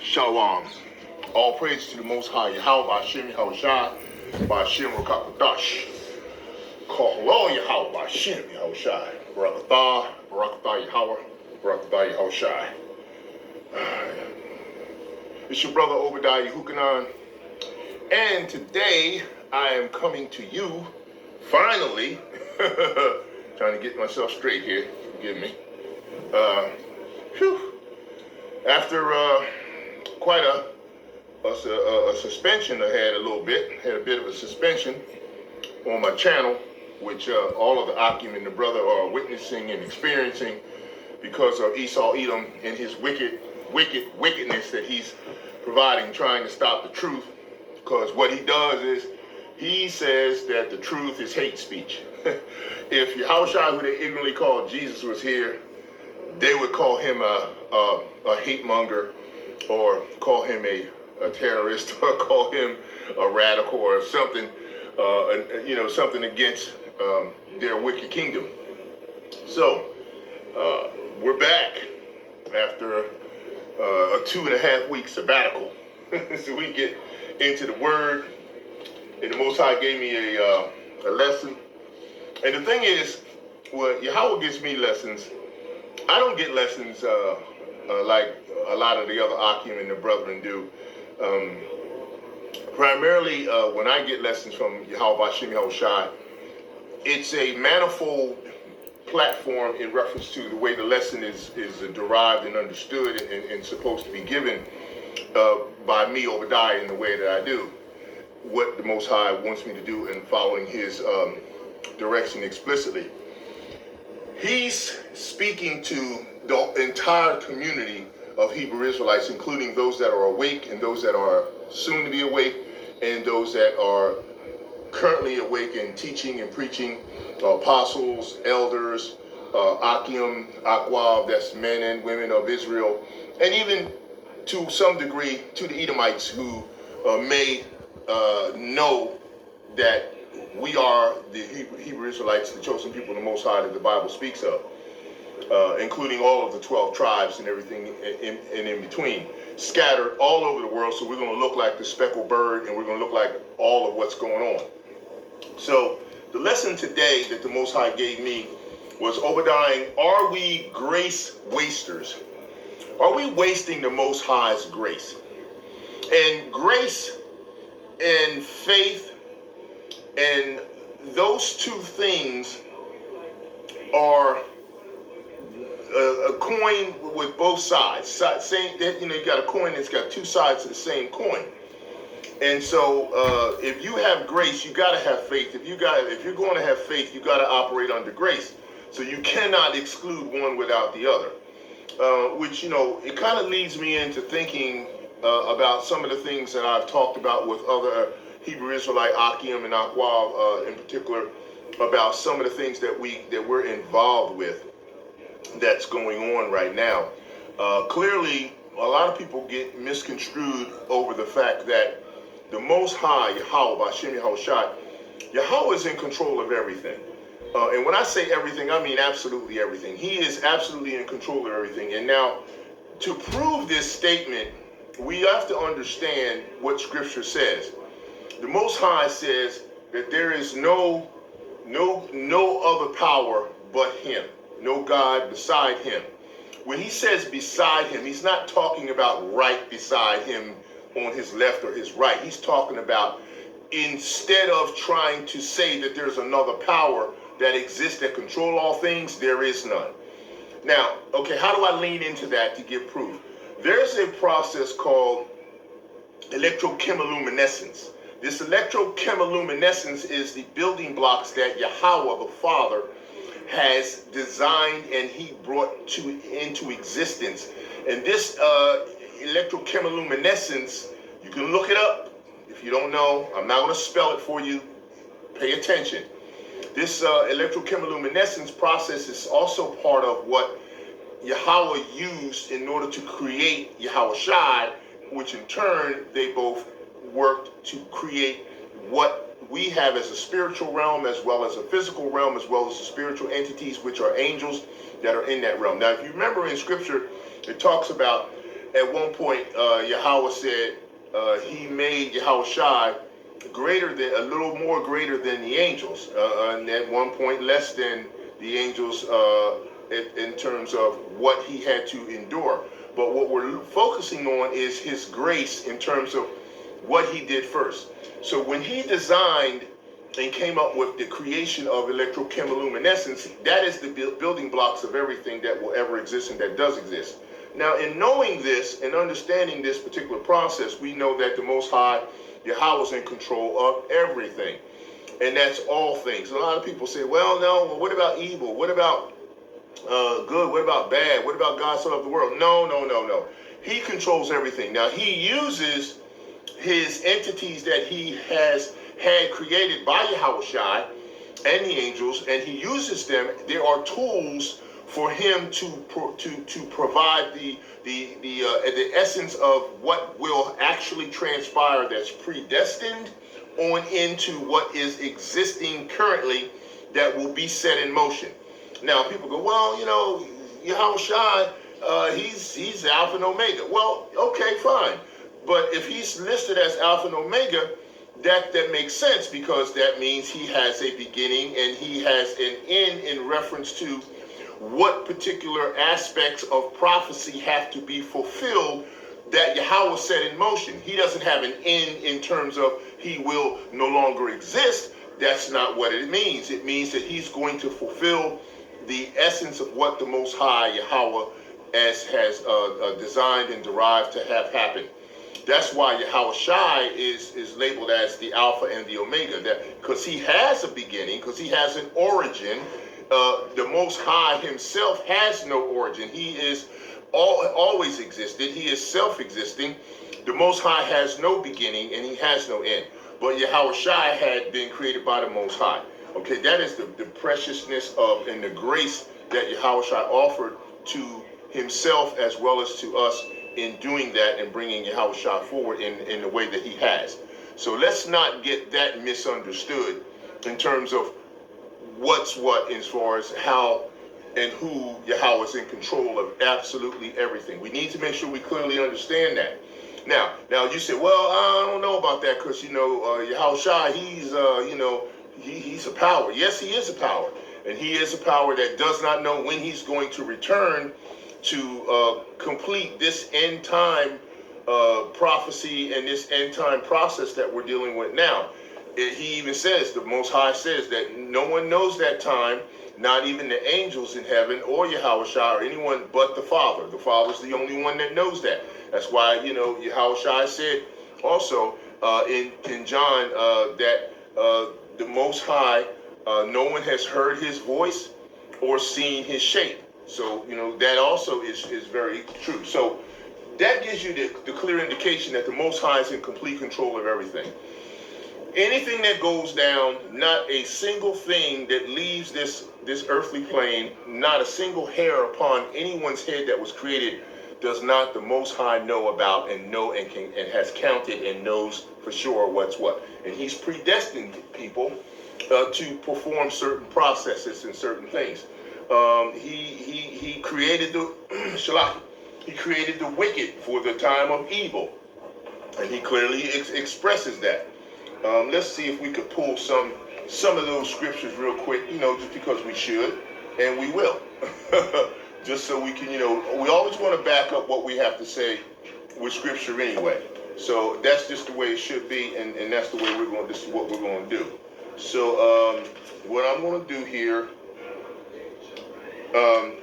Shalom. All praise to the Most High YAHAWAH Bahasham Yahawashi, Bahasham Rakakadash. Call YAHAWAH Bahasham Yahawashi. Barakatah Yahawah, Barakatah Yahawashi. It's your brother Obadiah Hukanan, and today I am coming to you, finally, trying to get myself straight here, forgive me. After quite a suspension I had a bit of a suspension on my channel, which all of the Akim and the brother are witnessing and experiencing because of Esau Edom and his wickedness that he's providing, trying to stop the truth. Because what he does is he says that the truth is hate speech. If Yahawashi, who they ignorantly called Jesus, was here, they would call him a hate monger, or call him a terrorist, or call him a radical, or something, something against their wicked kingdom. So we're back after a 2.5 week sabbatical. So we get into the Word, and the Most High gave me a lesson. And the thing is, when Yahweh gives me lessons, I don't get lessons like a lot of the other Akim and the brethren do. Primarily, when I get lessons from YAHAWAH Bahasham Yahawashi, it's a manifold platform in reference to the way the lesson is derived and understood and supposed to be given by me, Obadiah, in the way that I do what the Most High wants me to do and following his direction explicitly. He's speaking to the entire community of Hebrew Israelites, including those that are awake and those that are soon to be awake and those that are currently awake and teaching and preaching, apostles, elders, Akim, Akwab, that's men and women of Israel, and even to some degree to the Edomites who may know that we are the Hebrew Israelites, the chosen people of the Most High that the Bible speaks of, including all of the 12 tribes and everything in between, scattered all over the world. So we're going to look like the speckled bird, and we're going to look like all of what's going on. So the lesson today that the Most High gave me was, Obadiah, are we grace wasters? Are we wasting the Most High's grace? And grace and faith, and those two things are a coin with both sides. Saying that, you got a coin that's got two sides to the same coin. And so if you have grace, you got to have faith. If you're going to have faith, you got to operate under grace. So you cannot exclude one without the other. Which, it kind of leads me into thinking about some of the things that I've talked about with other Hebrew Israelite Akim and Akwab in particular, about some of the things that we're involved with that's going on right now. Clearly, a lot of people get misconstrued over the fact that the Most High, YAHAWAH Bahasham Yahawashi, Yahweh is in control of everything. And when I say everything, I mean absolutely everything. He is absolutely in control of everything. And now, to prove this statement, we have to understand what Scripture says. The Most High says that there is no other power but Him, no God beside Him. When He says beside Him, He's not talking about right beside Him on His left or His right. He's talking about, instead of trying to say that there's another power that exists that control all things, there is none. Now, okay, how do I lean into that to give proof? There's a process called electrochemiluminescence. This electrochemiluminescence is the building blocks that Yahweh the Father has designed and He brought into existence. And this electrochemiluminescence, you can look it up. If you don't know, I'm not going to spell it for you. Pay attention. This electrochemiluminescence process is also part of what Yahweh used in order to create Yahawashi, which in turn they both worked to create what we have as a spiritual realm, as well as a physical realm, as well as the spiritual entities, which are angels that are in that realm. Now, if you remember in Scripture, it talks about at one point, Yahweh said he made Yahawashi a little more greater than the angels, and at one point less than the angels in terms of what he had to endure. But what we're focusing on is his grace in terms of what he did first. So when he designed and came up with the creation of electrochemiluminescence, that is the building blocks of everything that will ever exist and that does exist. Now, in knowing this and understanding this particular process, we know that the Most High, Yahweh, is in control of everything. And that's all things. A lot of people say, well, no, well, what about evil? What about good? What about bad? What about God so loved the world? No, no, no, no. He controls everything. Now, he uses his entities that he has had created by Yahawashi and the angels, and he uses them. There are tools for him to provide the essence of what will actually transpire that's predestined on into what is existing currently that will be set in motion. Now people go, well, you know, Yahawashi, he's Alpha and Omega. Well, okay, fine. But if he's listed as Alpha and Omega, that makes sense, because that means he has a beginning and he has an end in reference to what particular aspects of prophecy have to be fulfilled that Yahweh set in motion. He doesn't have an end in terms of he will no longer exist. That's not what it means. It means that he's going to fulfill the essence of what the Most High Yahweh has designed and derived to have happen. That's why Yahawashi is labeled as the Alpha and the Omega, that because he has a beginning, because he has an origin. The Most High himself has no origin. He is always existed. He is self-existing. The Most High has no beginning and he has no end. But Yahawashi had been created by the Most High. Okay, that is the preciousness of and the grace that Yahawashi offered to himself as well as to us in doing that and bringing Yahawashi forward in the way that he has. So let's not get that misunderstood in terms of what's what as far as how and who Yahweh is in control of absolutely everything. We need to make sure we clearly understand that. Now you say, well, I don't know about that because, you know, Yahawashi, he's a power. Yes, he is a power. And he is a power that does not know when he's going to return to complete this end time prophecy and this end time process that we're dealing with now. He even says, the Most High says that no one knows that time, not even the angels in heaven or Yahawashi or anyone but the Father. The Father's the only one that knows that. That's why, you know, Yahawashi said also in John that the Most High, no one has heard his voice or seen his shape. So, you know, that also is very true. So that gives you the clear indication that the Most High is in complete control of everything. Anything that goes down, not a single thing that leaves this earthly plane, not a single hair upon anyone's head that was created, does not the Most High know about and know and has counted and knows for sure what's what. And he's predestined people to perform certain processes and certain things. He created he created the wicked for the time of evil, and he clearly expresses that. Let's see if we could pull some of those scriptures real quick, you know, just because we should, and we will. Just so we can, you know, we always want to back up what we have to say with scripture anyway. So that's just the way it should be, and that's the way this is what we're going to do. So what I'm going to do here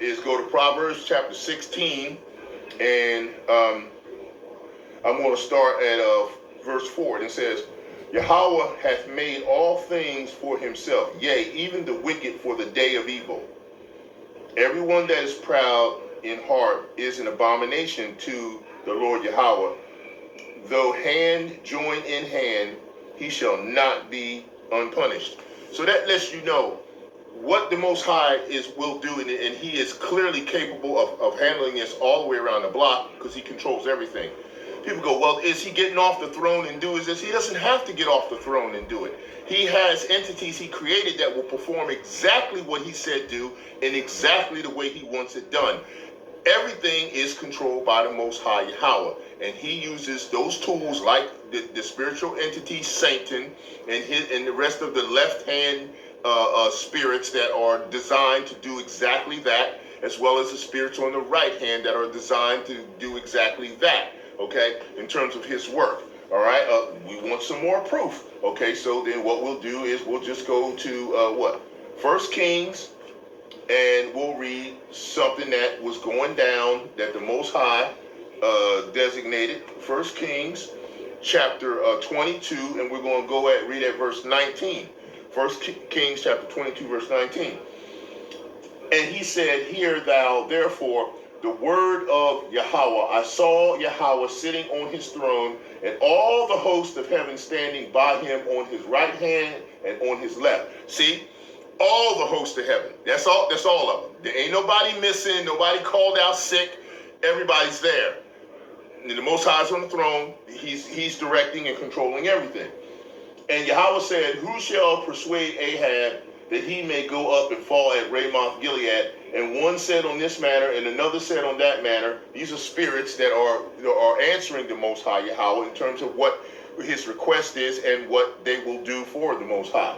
is go to Proverbs chapter 16, and I'm going to start at verse 4, and it says, Yahweh hath made all things for himself, yea, even the wicked for the day of evil. Everyone that is proud in heart is an abomination to the Lord Yahweh. Though hand join in hand, he shall not be unpunished. So that lets you know what the Most High will do, and he is clearly capable of handling this all the way around the block because he controls everything. People go, well, is he getting off the throne and doing this? He doesn't have to get off the throne and do it. He has entities he created that will perform exactly what he said do in exactly the way he wants it done. Everything is controlled by the Most High Yahweh, and He uses those tools like the spiritual entity Satan and the rest of the left hand spirits that are designed to do exactly that, as well as the spirits on the right hand that are designed to do exactly that. Okay, in terms of His work. All right, we want some more proof. Okay, so then what we'll do is we'll just go to what? 1 Kings. And we'll read something that was going down that the Most High designated. 1 Kings chapter 22, and we're going to go read at verse 19. 1 Kings chapter 22, verse 19. And he said, "Hear thou therefore the word of Yahawah. I saw Yahawah sitting on his throne, and all the host of heaven standing by him on his right hand and on his left." See? All the hosts of heaven. That's all of them. There ain't nobody missing, nobody called out sick. Everybody's there. And the Most High is on the throne. He's directing and controlling everything. And Yahweh said, "Who shall persuade Ahab that he may go up and fall at Ramoth Gilead?" And one said on this manner, and another said on that manner. These are spirits that are answering the Most High Yahweh in terms of what his request is and what they will do for the Most High.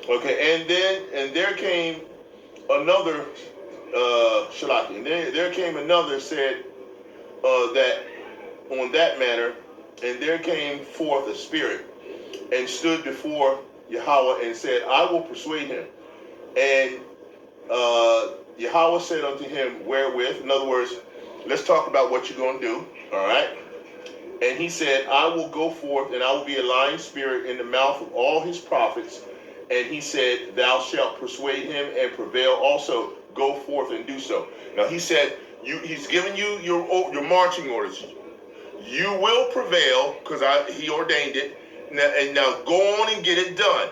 Okay, and there came another Shalaki, and there came another said that on that manner, and there came forth a spirit and stood before Yahweh and said, "I will persuade him." And Yahweh said unto him, "Wherewith?" In other words, let's talk about what you're going to do. All right. And he said, "I will go forth, and I will be a lying spirit in the mouth of all his prophets." And he said, "Thou shalt persuade him and prevail also. Go forth and do so." Now he said, he's given you your marching orders. You will prevail because he ordained it. And now go on and get it done.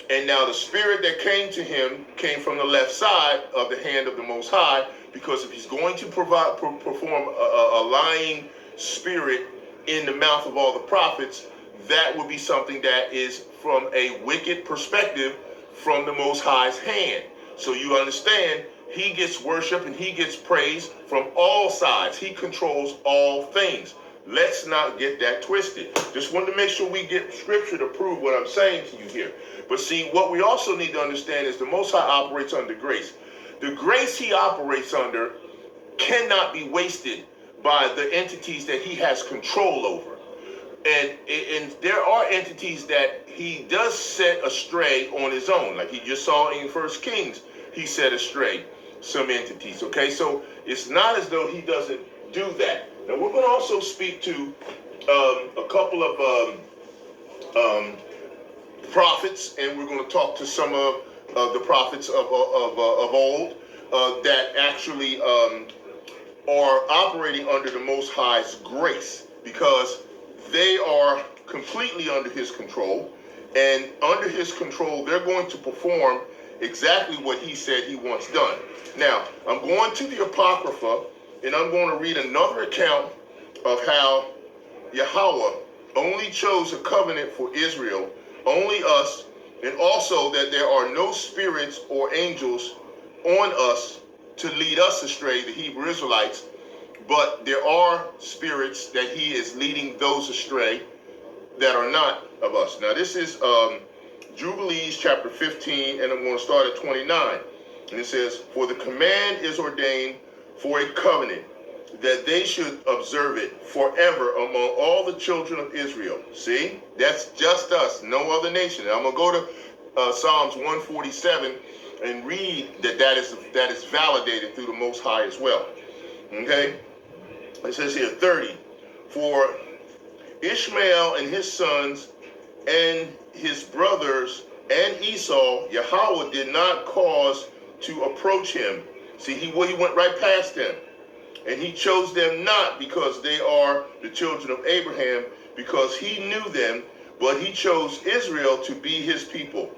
And now the spirit that came to him came from the left side of the hand of the Most High, because if he's going to perform a lying spirit in the mouth of all the prophets, that would be something that is from a wicked perspective from the Most High's hand. So you understand, he gets worship and he gets praise from all sides. He controls all things. Let's not get that twisted. Just wanted to make sure we get scripture to prove what I'm saying to you here. But see, what we also need to understand is the Most High operates under grace. The grace he operates under cannot be wasted by the entities that he has control over. And there are entities that he does set astray on his own. Like he just saw in 1 Kings, he set astray some entities. Okay, so it's not as though he doesn't do that. Now we're going to also speak to a couple of prophets, and we're going to talk to some of the prophets of old that actually are operating under the Most High's grace, because they are completely under his control, and under his control, they're going to perform exactly what he said he wants done. Now, I'm going to the Apocrypha, and I'm going to read another account of how Yahawah only chose a covenant for Israel, only us, and also that there are no spirits or angels on us to lead us astray, the Hebrew Israelites, but there are spirits that he is leading those astray that are not of us. Now this is Jubilees chapter 15, and I'm going to start at 29. And it says, "For the command is ordained for a covenant, that they should observe it forever among all the children of Israel." See, that's just us, no other nation. I'm going to go to Psalms 147 and read that is validated through the Most High as well. Okay? It says here, 30, "For Ishmael and his sons and his brothers and Esau, Yahawah did not cause to approach him." See, he went right past them. "And he chose them not because they are the children of Abraham, because he knew them, but he chose Israel to be his people.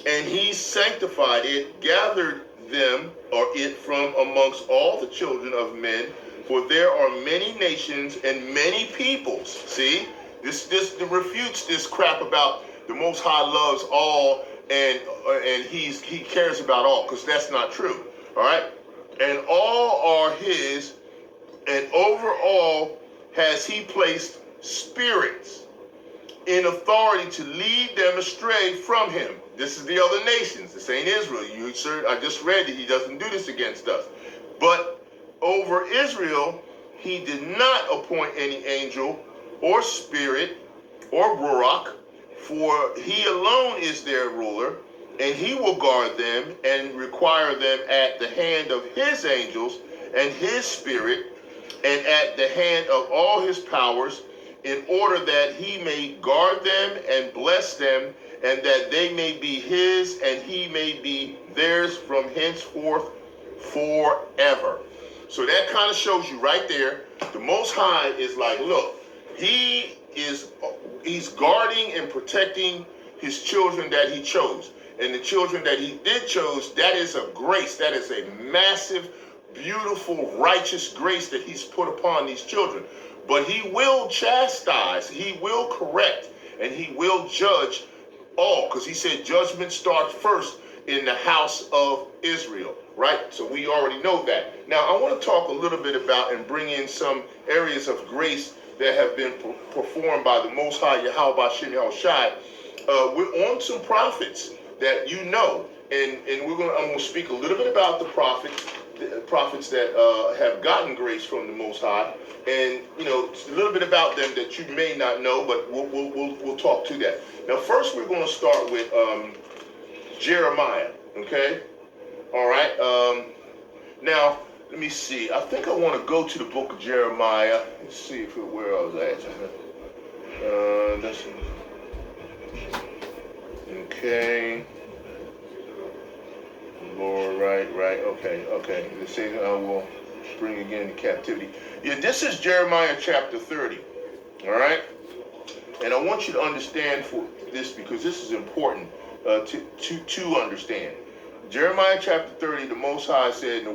And he sanctified it, gathered them or it from amongst all the children of men, for there are many nations and many peoples." See, this refutes this crap about the Most High loves all and he cares about all, because that's not true. All right, "And all are his, And over all has he placed spirits in authority to lead them astray from him. This is the other nations. This ain't Israel. I just read that he doesn't do this against us. But over Israel, he did not appoint any angel or spirit or ruach, for he alone is their ruler, and he will guard them and require them at the hand of his angels and his spirit and at the hand of all his powers, in order that he may guard them and bless them, and that they may be his and he may be theirs from henceforth forever. So that kind of shows you right there, the Most High is like, look, he's guarding and protecting his children that he chose. And the children that he did chose, that is a grace. That is a massive, beautiful, righteous grace that he's put upon these children. But he will chastise, he will correct, and he will judge all. Because he said judgment starts first in the house of Israel, right? So we already know that. Now, I want to talk a little bit about and bring in some areas of grace that have been performed by the Most High YAHAWAH Bahasham Yahawashi. We're on some prophets that you know, and I'm going to speak a little bit about the prophets that have gotten grace from the Most High, and a little bit about them that you may not know, but we'll talk to that. Now, first we're going to start with Jeremiah. Okay, all right. Now, let me see. I think I want to go to the book of Jeremiah. Let's see where I was at. Okay. Lord, right. Okay. It says I will bring again into captivity. Yeah, this is Jeremiah chapter 30. All right. And I want you to understand for this, because this is important to understand. Jeremiah chapter 30, the Most High said, in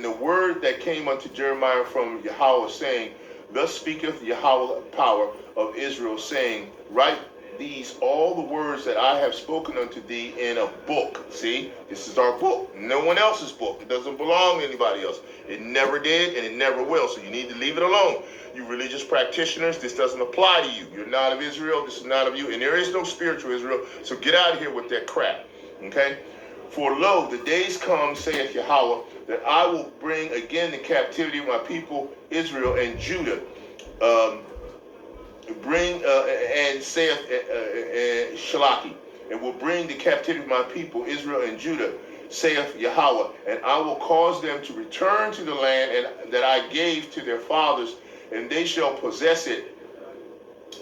the word that came unto Jeremiah from Yahweh, saying, thus speaketh Yahweh power of Israel, saying, write these all the words that I have spoken unto thee in a book. See, this is our book, no one else's book. It doesn't belong to anybody else. It never did, and it never will. So you need to leave it alone. You religious practitioners, this doesn't apply to you. You're not of Israel. This is not of you, and there is no spiritual Israel. So get out of here with that crap. Okay. For lo, the days come, saith Yahweh, that I will bring again the captivity of my people Israel and Judah. And saith Shalaki, and will bring the captivity of my people Israel and Judah, saith Yahweh, and I will cause them to return to the land and that I gave to their fathers, and they shall possess it.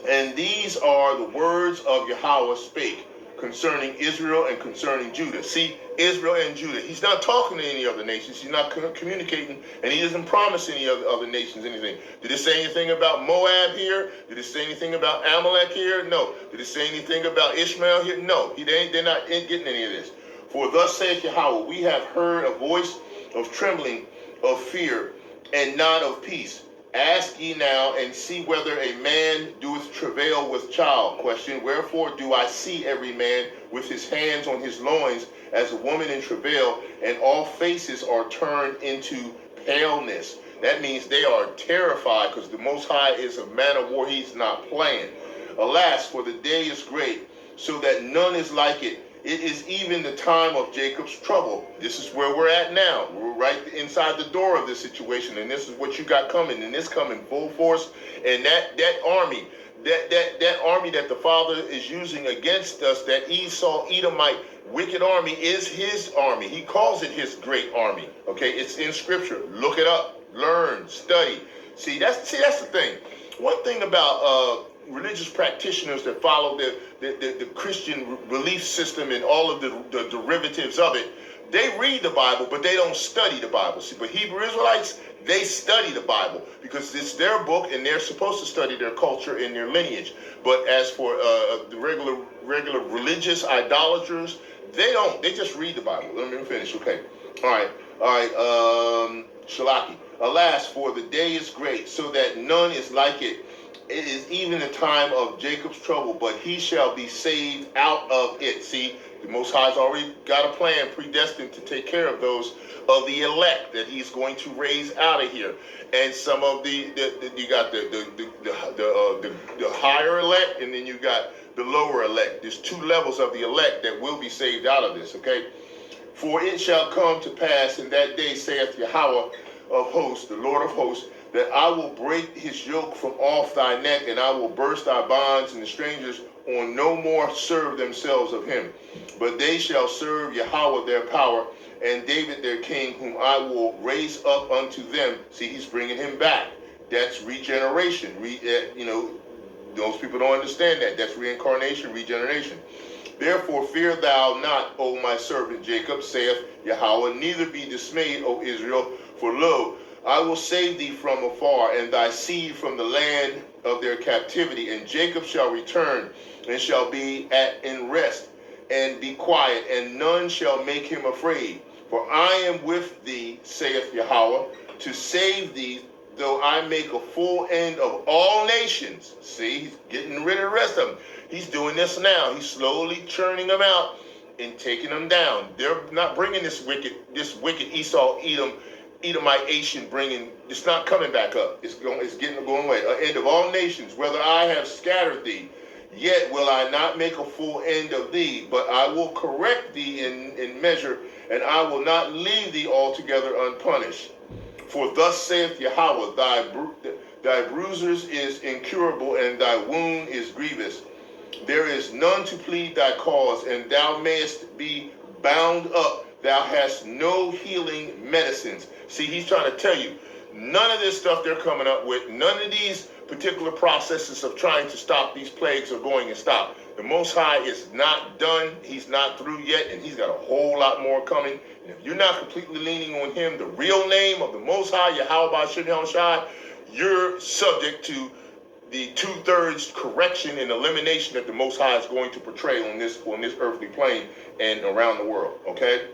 And these are the words of Yahweh spake concerning Israel and concerning Judah. See, Israel and Judah. He's not talking to any other nations. He's not communicating, and he doesn't promise any other nations anything. Did it say anything about Moab here? Did it say anything about Amalek here? No. Did it say anything about Ishmael here? No. They're not getting any of this. For thus saith Yahweh, we have heard a voice of trembling, of fear, and not of peace. Ask ye now and see whether a man doeth travail with child. Question, wherefore do I see every man with his hands on his loins as a woman in travail, and all faces are turned into paleness? That means they are terrified, because the Most High is a man of war. He's not playing. Alas, for the day is great, so that none is like it. It is even the time of Jacob's trouble. This is where we're at now. We're right inside the door of this situation, and this is what you got coming, and this coming full force. And that army, that army that the Father is using against us, that Esau, Edomite, wicked army, is his army. He calls it his great army. Okay, it's in Scripture. Look it up, learn, study. See, that's the thing. One thing about religious practitioners that follow the Christian belief system and all of the derivatives of it, they read the Bible, but they don't study the Bible. See, but Hebrew Israelites, they study the Bible because it's their book, and they're supposed to study their culture and their lineage. But as for the regular religious idolaters, they don't. They just read the Bible. Let me finish. Okay. All right. Shalaki. Alas, for the day is great, so that none is like it. It is even the time of Jacob's trouble, but he shall be saved out of it. See, The Most High's already got a plan predestined to take care of those of the elect that He's going to raise out of here. And some of you got the higher elect, and then you got the lower elect. There's two levels of the elect that will be saved out of this, okay? For it shall come to pass in that day, saith Yahawah of hosts, the Lord of hosts, that I will break his yoke from off thy neck, and I will burst thy bonds, and the strangers on no more serve themselves of him. But they shall serve Yahawah their power, and David their king, whom I will raise up unto them. See, he's bringing him back. That's regeneration. Those people don't understand that. That's reincarnation, regeneration. Therefore fear thou not, O my servant Jacob, saith Yahawah, neither be dismayed, O Israel, for lo, I will save thee from afar, and thy seed from the land of their captivity. And Jacob shall return, and shall be in rest, and be quiet, and none shall make him afraid. For I am with thee, saith Yahawah, to save thee, though I make a full end of all nations. See, he's getting rid of the rest of them. He's doing this now. He's slowly churning them out and taking them down. They're not bringing this wicked Esau, Edomite bringing. It's not coming back up. It's going away. An end of all nations. Whether I have scattered thee, yet will I not make a full end of thee, but I will correct thee in measure, and I will not leave thee altogether unpunished. For thus saith Yahawah, thy bruisers is incurable, and thy wound is grievous. There is none to plead thy cause, and thou mayest be bound up. Thou hast no healing medicines. See, he's trying to tell you, none of this stuff they're coming up with, none of these particular processes of trying to stop these plagues are going to stop. The Most High is not done. He's not through yet, and he's got a whole lot more coming. And if you're not completely leaning on him, the real name of the Most High, YAHAWAH Bahasham Yahawashi, you're subject to the 2/3 correction and elimination that the Most High is going to portray on this earthly plane and around the world. Okay?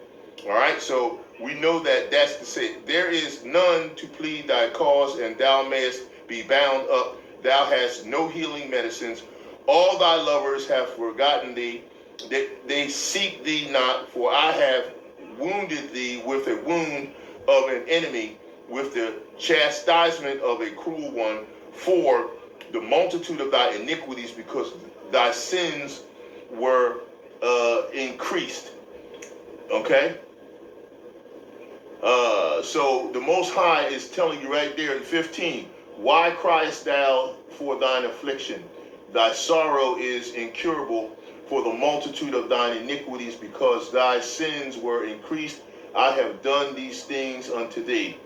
All right? So we know that that's the say. There is none to plead thy cause, and thou mayest be bound up. Thou hast no healing medicines. All thy lovers have forgotten thee. They seek thee not, for I have wounded thee with a wound of an enemy, with the chastisement of a cruel one, for the multitude of thy iniquities, because thy sins were increased. Okay? So the Most High is telling you right there in 15, why criest thou for thine affliction? Thy sorrow is incurable for the multitude of thine iniquities, because thy sins were increased. I have done these things unto thee.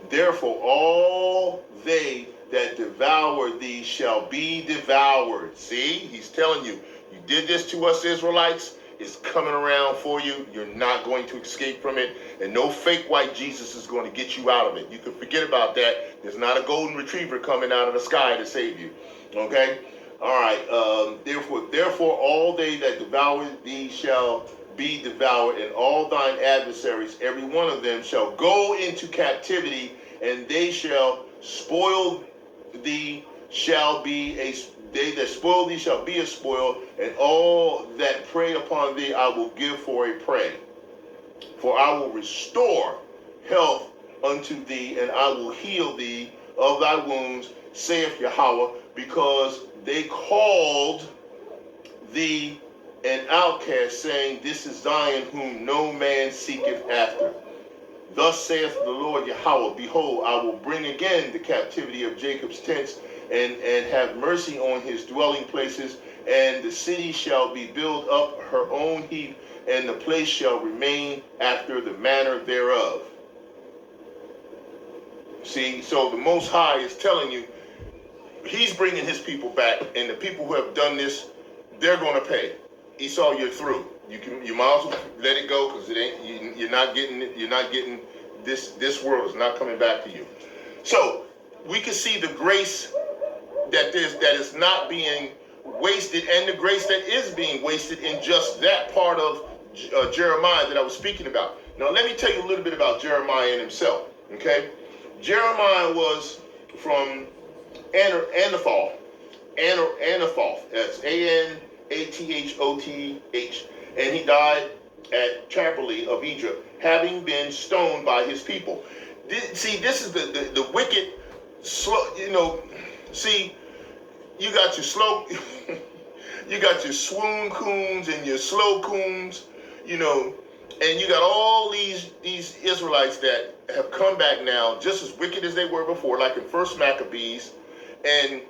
Therefore all they that devour thee shall be devoured. See, he's telling you, you did this to us Israelites, it's coming around for you. You're not going to escape from it, and no fake white Jesus is going to get you out of it. You can forget about that. There's not a golden retriever coming out of the sky to save you. Okay? All right. Therefore all they that devour thee shall be devoured, and all thine adversaries, every one of them, shall go into captivity, and they shall spoil thee, they that spoil thee shall be a spoil, and all that prey upon thee I will give for a prey. For I will restore health unto thee, and I will heal thee of thy wounds, saith Yahawah, because they called thee an outcast, saying, this is Zion, whom no man seeketh after. Thus saith the Lord Yahawah, behold, I will bring again the captivity of Jacob's tents, and have mercy on his dwelling places, and the city shall be built up her own heap, and the place shall remain after the manner thereof. See, so the Most High is telling you, he's bringing his people back, and the people who have done this, they're going to pay. Esau, you're through. You might as well let it go, because it ain't. You're not getting this world is not coming back to you. So we can see the grace that is not being wasted, and the grace that is being wasted in just that part of Jeremiah that I was speaking about. Now let me tell you a little bit about Jeremiah and himself. Okay, Jeremiah was from Anathoth. That's Athoth, and he died at Tripoli of Egypt, having been stoned by his people. See, this is the wicked, slow, see, you got your slow, you got your swoon coons and your slow coons, and you got all these Israelites that have come back now, just as wicked as they were before, like in First Maccabees, and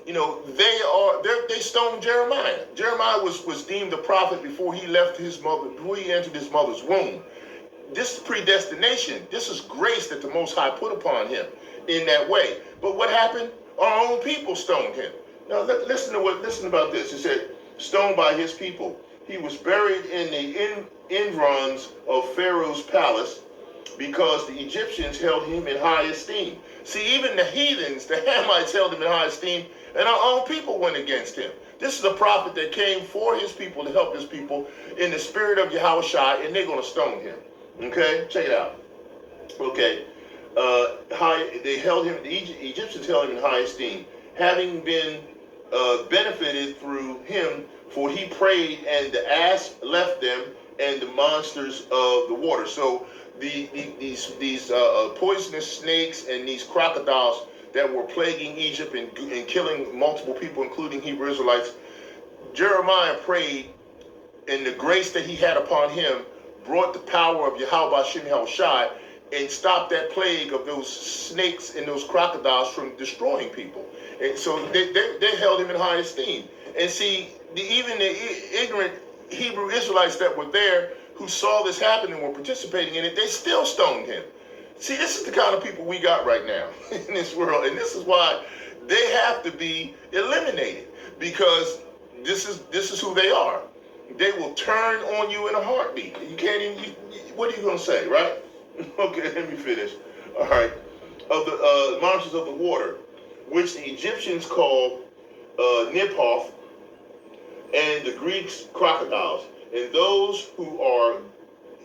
they stoned Jeremiah. Jeremiah was deemed a prophet before he left his mother, before he entered his mother's womb. This is predestination. This is grace that the Most High put upon him in that way. But what happened? Our own people stoned him. Now listen about this. It said, stoned by his people. He was buried in the environs of Pharaoh's palace because the Egyptians held him in high esteem. See, even the heathens, the Hamites, held him in high esteem, and our own people went against him. This is a prophet that came for his people to help his people in the spirit of Yahawashi, and they're going to stone him. Okay, check it out. Okay, they held him. The Egyptians held him in high esteem, having been benefited through him. For he prayed, and the ass left them, and the monsters of the water. So these poisonous snakes and these crocodiles that were plaguing Egypt and killing multiple people, including Hebrew Israelites, Jeremiah prayed, and the grace that he had upon him brought the power of YAHAWAH Bahasham Yahawashi and stopped that plague of those snakes and those crocodiles from destroying people. And so they held him in high esteem. And see, even the ignorant Hebrew Israelites that were there who saw this happen and were participating in it, they still stoned him. See, this is the kind of people we got right now in this world. And this is why they have to be eliminated, because this is who they are. They will turn on you in a heartbeat. You can't even, what are you going to say, right? Okay, let me finish. All right. Of the monsters of the water, which the Egyptians called Repost, and the Greeks crocodiles, and those who are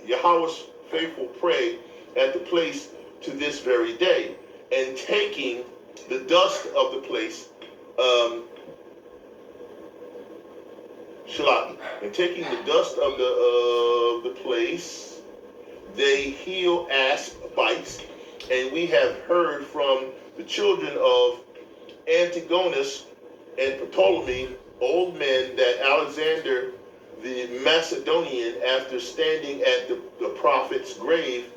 Yahweh's faithful prey at the place to this very day, and taking the dust of the place, and taking the dust of the place, they heal ass bites, and we have heard from the children of Antigonus and Ptolemy, old men, that Alexander the Macedonian, after standing at the prophet's grave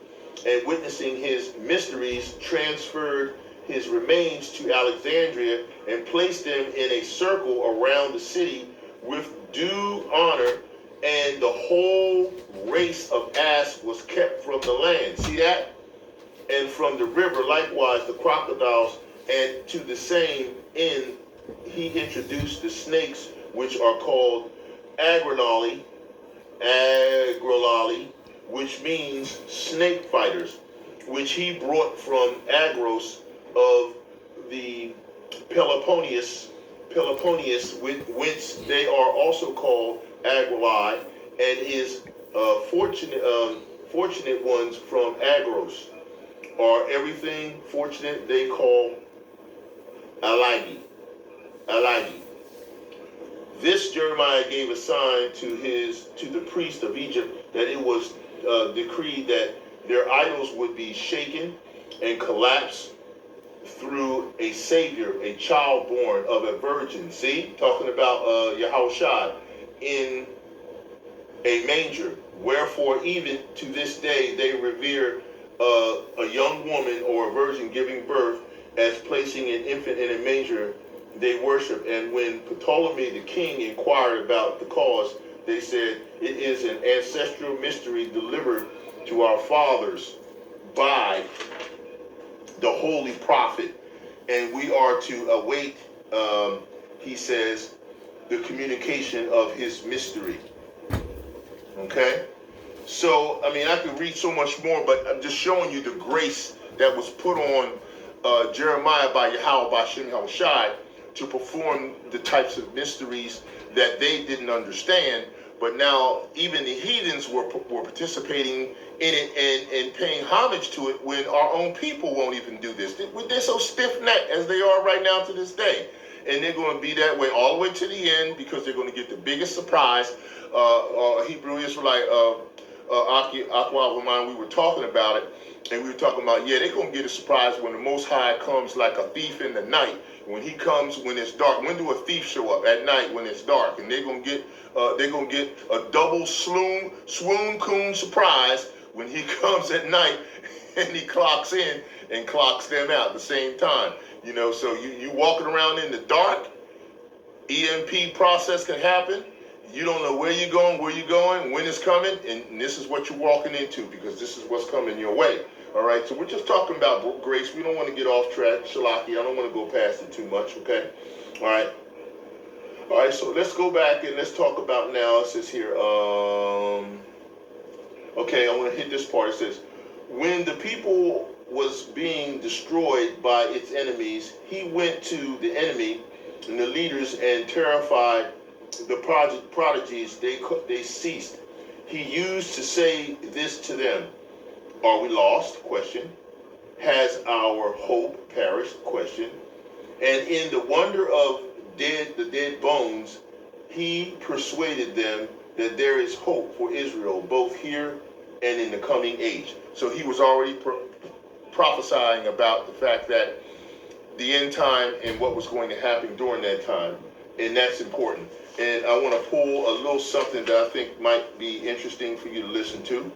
and witnessing his mysteries, transferred his remains to Alexandria and placed them in a circle around the city with due honor, and the whole race of ass was kept from the land. See that? And from the river likewise the crocodiles, and to the same end he introduced the snakes, which are called agrolali, which means snake fighters, which he brought from Agros of the Peloponnese, whence they are also called agroli, and his fortunate ones from Agros are everything fortunate they call alagi. This Jeremiah gave a sign to the priest of Egypt, that it was decreed that their idols would be shaken and collapse through a savior, a child born of a virgin. See, talking about Yahawashi in a manger. Wherefore, even to this day, they revere a young woman or a virgin giving birth as placing an infant in a manger. They worship. And when Ptolemy the king inquired about the cause, they said, it is an ancestral mystery delivered to our fathers by the holy prophet, and we are to await, he says, the communication of his mystery. Okay? So, I mean, I could read so much more, but I'm just showing you the grace that was put on Jeremiah by YAHAWAH Bahasham Yahawashi to perform the types of mysteries that they didn't understand. But now even the heathens were participating in it and paying homage to it, when our own people won't even do this. They're so stiff-necked as they are right now to this day. and they're going to be that way all the way to the end, because they're going to get the biggest surprise. Hebrew Israelite Aqua, we were talking about it, and we were talking about, yeah, they're going to get a surprise when the Most High comes like a thief in the night. When he comes when it's dark. When do a thief show up? At night when it's dark. And they're gonna get a double swoon coon surprise when he comes at night and he clocks in and clocks them out at the same time. You know, so you walking around in the dark, EMP process can happen. You don't know where you're going, when it's coming, and this is what you're walking into, because this is what's coming your way. All right, so we're just talking about grace. We don't want to get off track. Shalaki, I don't want to go past it too much, okay? All right, so let's go back and let's talk about now. It says here, okay, I want to hit this part. It says, when the people was being destroyed by its enemies, he went to the enemy and the leaders and terrified the prodigies. They ceased. He used to say this to them: are we lost? Question. Has our hope perished? Question. And in the wonder of the dead bones, he persuaded them that there is hope for Israel, both here and in the coming age. So he was already prophesying about the fact that the end time and what was going to happen during that time. And that's important. And I want to pull a little something that I think might be interesting for you to listen to.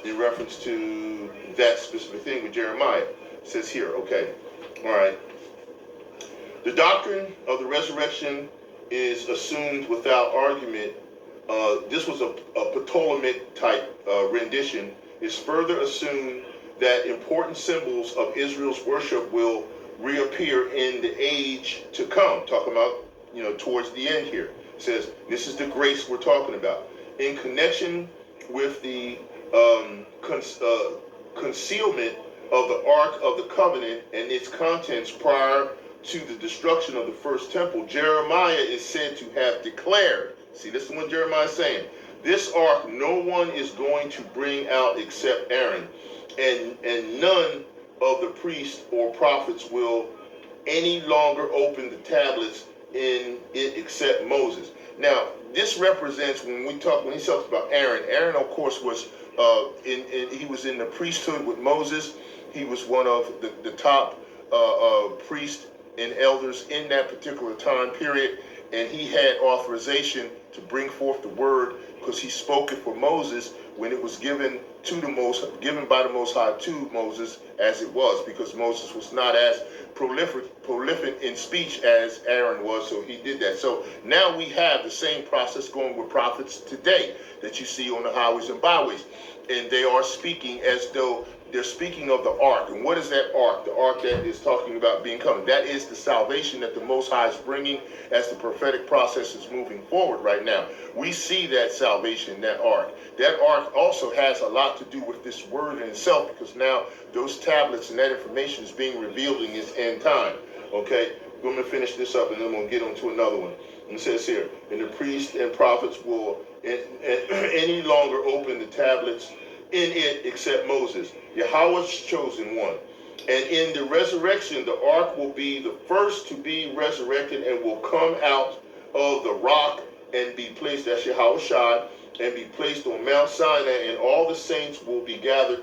In reference to that specific thing with Jeremiah. It says here, okay, all right. The doctrine of the resurrection is assumed without argument. This was a Ptolemaic type rendition. It's further assumed that important symbols of Israel's worship will reappear in the age to come. Talking about, towards the end here. It says, this is the grace we're talking about. In connection with the concealment of the Ark of the Covenant and its contents prior to the destruction of the first temple, Jeremiah is said to have declared, see, this is what Jeremiah is saying, this ark no one is going to bring out except Aaron, and none of the priests or prophets will any longer open the tablets in it except Moses. Now, this represents when he talks about Aaron. Aaron, of course, was he was in the priesthood with Moses. He was one of the top priests and elders in that particular time period, and he had authorization to bring forth the word because he spoke it for Moses when it was given by the Most High to Moses as it was, because Moses was not as prolific in speech as Aaron was, so he did that. So now we have the same process going with prophets today that you see on the highways and byways, and they are speaking as though they're speaking of the ark. And what is that ark? The ark that is talking about being coming. That is the salvation that the Most High is bringing as the prophetic process is moving forward right now. We see that salvation, that ark. That ark also has a lot to do with this word in itself, because now those tablets and that information is being revealed in this end time. Okay, we're going to finish this up and then we'll get on to another one. And it says here, and the priests and prophets will any longer open the tablets in it except Moses, Yahweh's chosen one. And in the resurrection, the ark will be the first to be resurrected and will come out of the rock and be placed, that's Yahawashi, and be placed on Mount Sinai, and all the saints will be gathered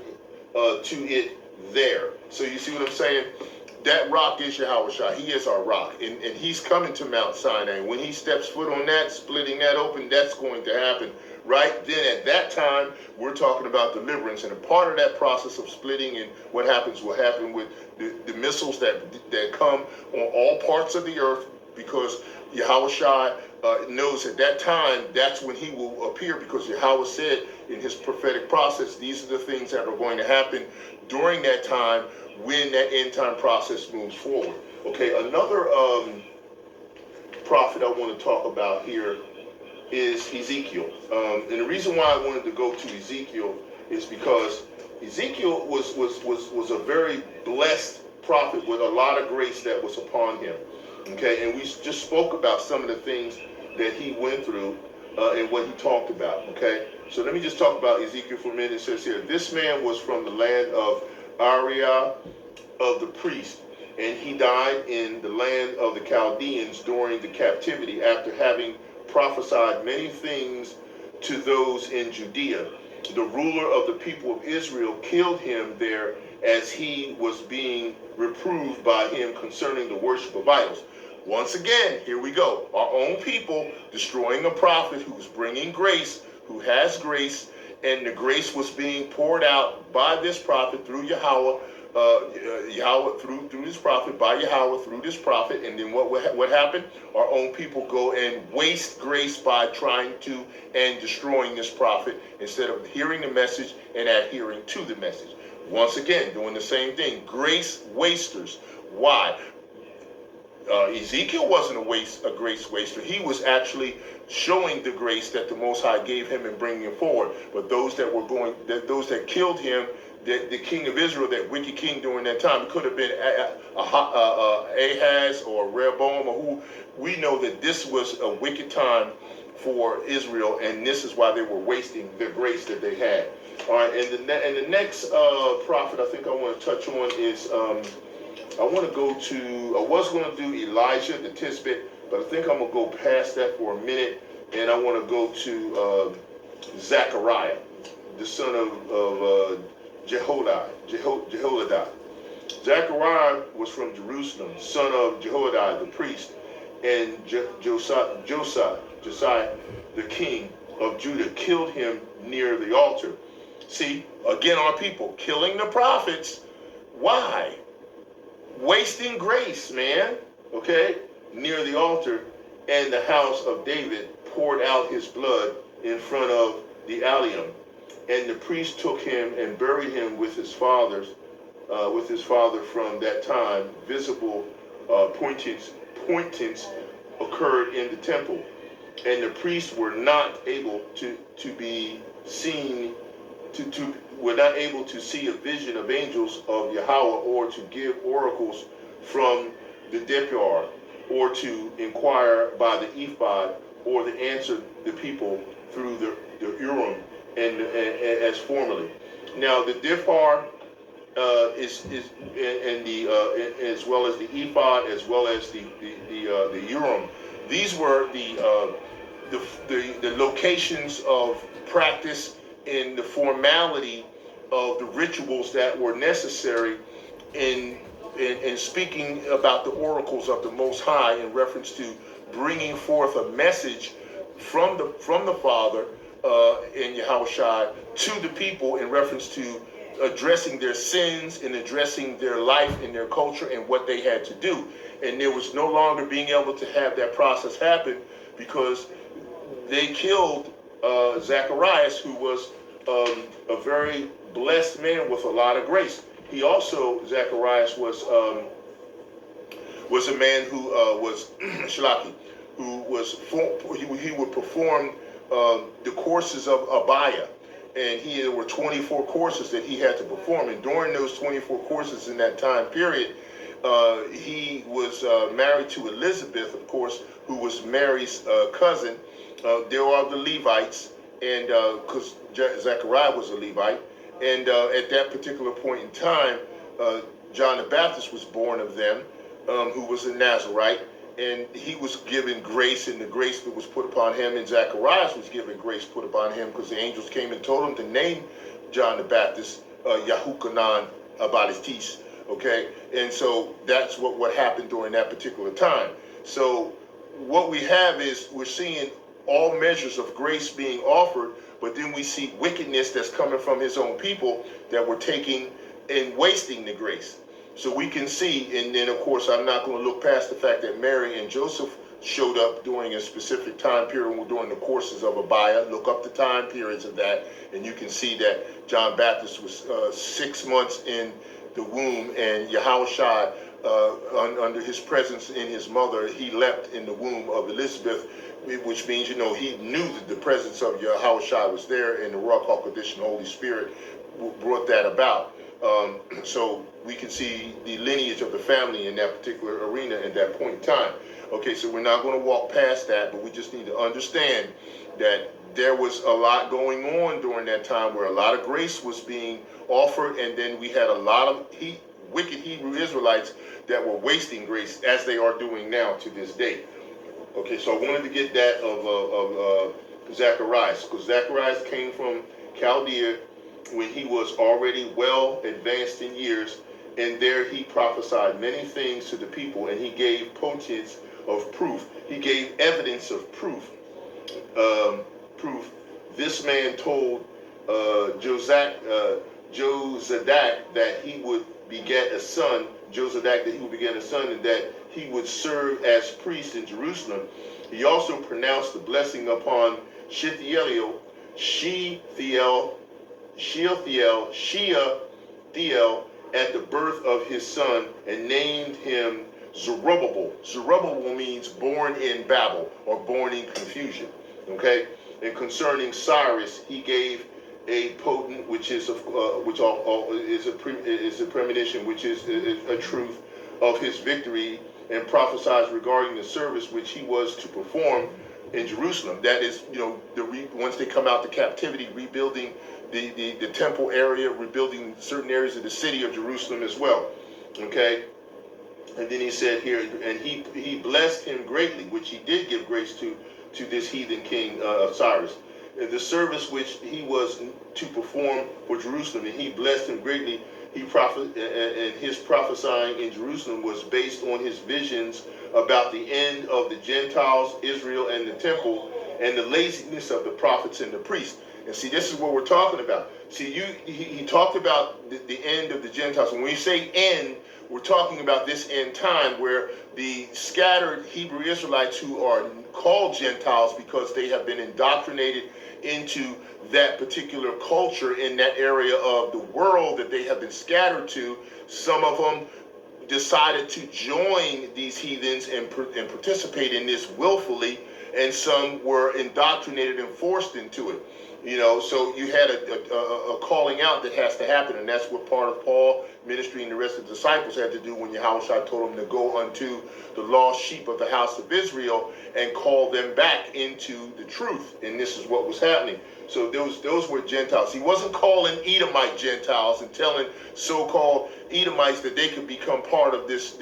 to it there. So you see what I'm saying? That rock is Yahawashi. He is our rock. And he's coming to Mount Sinai. When he steps foot on that, splitting that open, that's going to happen. Right then at that time, we're talking about deliverance. And a part of that process of splitting and what happens will happen with the missiles that come on all parts of the earth, because Yahawashi knows at that time that's when he will appear, because Yahweh said in his prophetic process, these are the things that are going to happen during that time when that end time process moves forward. Okay, another prophet I want to talk about here is Ezekiel. And the reason why I wanted to go to Ezekiel is because Ezekiel was a very blessed prophet with a lot of grace that was upon him. Okay, and we just spoke about some of the things that he went through and what he talked about. Okay, so let me just talk about Ezekiel for a minute. It says here, this man was from the land of Ariah of the priest, and he died in the land of the Chaldeans during the captivity after having prophesied many things to those in Judea. The ruler of the people of Israel killed him there as he was being reproved by him concerning the worship of idols. Once again, here we go. Our own people destroying a prophet who's bringing grace, who has grace, and the grace was being poured out by this prophet through Yahawah, Yahweh through this prophet, by Yahweh through this prophet. And then what happened? Our own people go and waste grace by trying to and destroying this prophet instead of hearing the message and adhering to the message. Once again, doing the same thing. Grace wasters. Why? Ezekiel wasn't a grace waster. He was actually showing the grace that the Most High gave him and bringing him forward. But those that killed him, the king of Israel, that wicked king during that time, it could have been Ahaz or Rehoboam or who. We know that this was a wicked time for Israel, and this is why they were wasting the grace that they had. All right, and the next prophet I think I want to touch on is I want to go to. I was going to do Elijah the Tisbit, but I think I'm going to go past that for a minute, and I want to go to Zechariah, the son of Jehoiada. Zechariah was from Jerusalem, son of Jehoiada the priest, and Josiah, the king of Judah, killed him near the altar. See, again, our people killing the prophets. Why? Wasting grace, man. Okay? Near the altar, and the house of David poured out his blood in front of the altar. And the priest took him and buried him with his father. From that time, visible pointings occurred in the temple, and the priests were not able to be seen. Were not able to see a vision of angels of Yahawah, or to give oracles from the Depar, or to inquire by the ephod, or to answer the people through the Urim and as formerly. Now the Depar is as well as the ephod, as well as the Urim. These were the locations of practice in the formality of the rituals that were necessary in speaking about the oracles of the Most High in reference to bringing forth a message from the Father in Yahawashi to the people in reference to addressing their sins and addressing their life and their culture and what they had to do. And there was no longer being able to have that process happen because they killed Zacharias, who was a very blessed man with a lot of grace. He also, Zacharias, was a man who was Shalaki, he would perform the courses of Abaya, and there were 24 courses that he had to perform. And during those 24 courses in that time period, he was married to Elizabeth, of course, who was Mary's cousin. There are the Levites, and because Zechariah was a Levite, and at that particular point in time, John the Baptist was born of them, who was a Nazarite, and he was given grace, and the grace that was put upon him, and Zacharias was given grace put upon him, because the angels came and told him to name John the Baptist Yahukanan Abadistis. Okay, and so that's what happened during that particular time. So what we have is we're seeing all measures of grace being offered, but then we see wickedness that's coming from his own people that were taking and wasting the grace. So we can see, and then of course I'm not going to look past the fact that Mary and Joseph showed up during a specific time period during the courses of Abaya. Look up the time periods of that, and you can see that John Baptist was 6 months in the womb, and Yahawashi, under his presence in his mother, he leapt in the womb of Elizabeth, which means, he knew that the presence of Yahawashi was there, and the Ruach HaKodesh and Holy Spirit brought that about. So we can see the lineage of the family in that particular arena at that point in time. Okay, so we're not going to walk past that, but we just need to understand that there was a lot going on during that time where a lot of grace was being offered, and then we had a lot of wicked Hebrew Israelites that were wasting grace, as they are doing now to this day. Okay, so I wanted to get that of Zacharias, because Zacharias came from Chaldea when he was already well advanced in years, and there he prophesied many things to the people, and he gave portents of proof. He gave evidence of proof. This man told Josadak that he would beget a son, and that he would serve as priest in Jerusalem. He also pronounced the blessing upon Shealtiel at the birth of his son, and named him Zerubbabel. Zerubbabel means born in Babel, or born in confusion. Okay, and concerning Cyrus, he gave a potent, which is a premonition, which is a truth of his victory, and prophesies regarding the service which he was to perform in Jerusalem. That is, once they come out to captivity, rebuilding the temple area, rebuilding certain areas of the city of Jerusalem as well. Okay. And then he said here, and he blessed him greatly, which he did give grace to this heathen king of Cyrus, the service which he was to perform for Jerusalem, and he blessed him greatly. And his prophesying in Jerusalem was based on his visions about the end of the Gentiles, Israel, and the temple, and the laziness of the prophets and the priests. And see, this is what we're talking about. See, he talked about the end of the Gentiles. And when we say end, we're talking about this end time where the scattered Hebrew Israelites, who are called Gentiles because they have been indoctrinated into that particular culture in that area of the world that they have been scattered to, some of them decided to join these heathens and participate in this willfully, and some were indoctrinated and forced into it. So you had a calling out that has to happen, and that's what part of Paul ministry and the rest of the disciples had to do when Yahawashi told them to go unto the lost sheep of the house of Israel and call them back into the truth. And this is what was happening. So those were Gentiles. He wasn't calling Edomite Gentiles and telling so-called Edomites that they could become part of this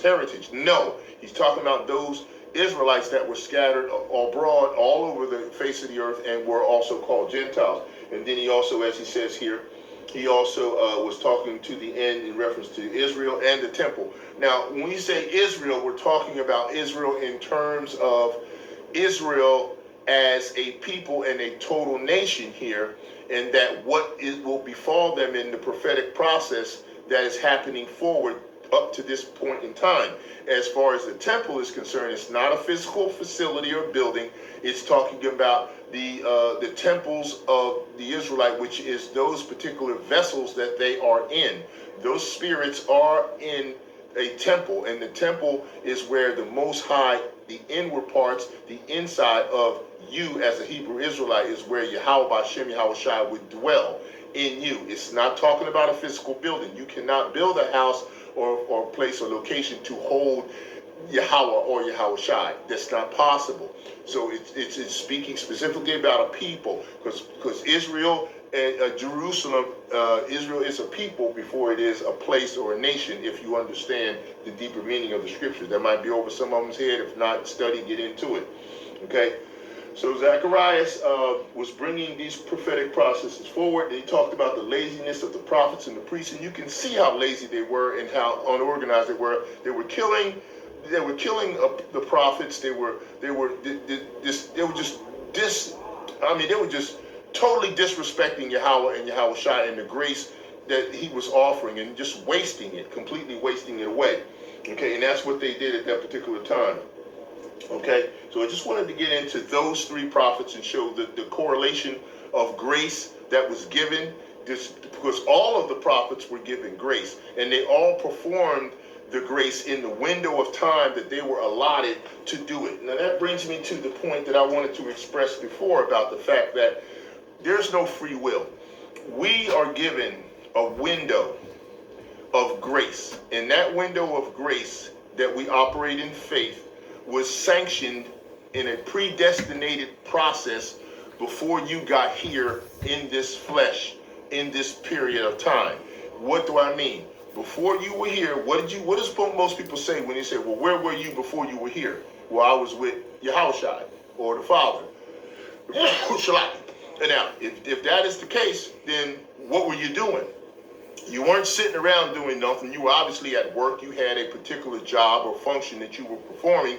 heritage. No, he's talking about those Israelites that were scattered abroad all over the face of the earth and were also called Gentiles. And then he also, as he says here, he also was talking to the end in reference to Israel and the temple. Now, when we say Israel, we're talking about Israel in terms of Israel as a people and a total nation here, and that what will befall them in the prophetic process that is happening forward up to this point in time. As far as the temple is concerned, it's not a physical facility or building. It's talking about the temples of the Israelite, which is those particular vessels that they are in. Those spirits are in a temple, and the temple is where the Most High, the inward parts, the inside of you as a Hebrew Israelite, is where YAHAWAH Bahasham Yahawashi would dwell in you. It's not talking about a physical building. You cannot build a house or place or location to hold Yahawah or Yahawashi. That's not possible. So it's speaking specifically about a people, because Israel and Jerusalem, Israel is a people before it is a place or a nation, if you understand the deeper meaning of the scriptures. That might be over some of them's head. If not, study, get into it. Okay? So Zacharias was bringing these prophetic processes forward. He talked about the laziness of the prophets and the priests, and you can see how lazy they were and how unorganized they were. They were killing the prophets. They were just totally disrespecting Yahweh and Yahawashi and the grace that he was offering, and just completely wasting it away. Okay, and that's what they did at that particular time. Okay, so I just wanted to get into those three prophets and show the correlation of grace that was given, because all of the prophets were given grace, and they all performed the grace in the window of time that they were allotted to do it. Now that brings me to the point that I wanted to express before about the fact that there's no free will. We are given a window of grace, and that window of grace that we operate in faith was sanctioned in a predestinated process before you got here in this flesh, in this period of time. What do I mean? before you were here, what does most people say when they say, well, where were you before you were here? Well, I was with Yahawashi, or the Father. And now, if that is the case, then what were you doing? You weren't sitting around doing nothing. You were obviously at work. You had a particular job or function that you were performing,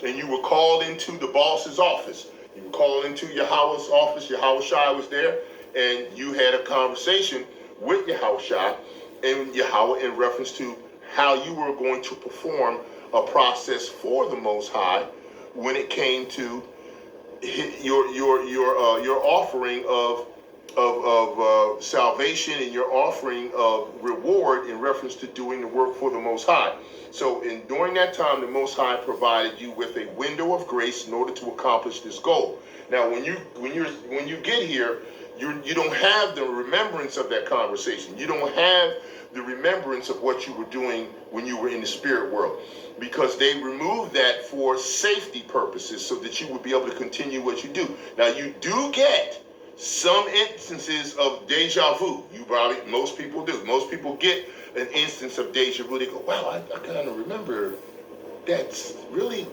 and you were called into the boss's office. You were called into Yahweh's office. Yahawashi was there, and you had a conversation with Yahawashi and Yahweh in reference to how you were going to perform a process for the Most High when it came to your offering of salvation and your offering of reward in reference to doing the work for the Most High. So during that time, the Most High provided you with a window of grace in order to accomplish this goal. Now, when you get here, you don't have the remembrance of that conversation. You don't have the remembrance of what you were doing when you were in the spirit world, because they removed that for safety purposes so that you would be able to continue what you do. Now, you do get some instances of deja vu. Most people do. Most people get an instance of deja vu. They go, wow, I kind of remember it's really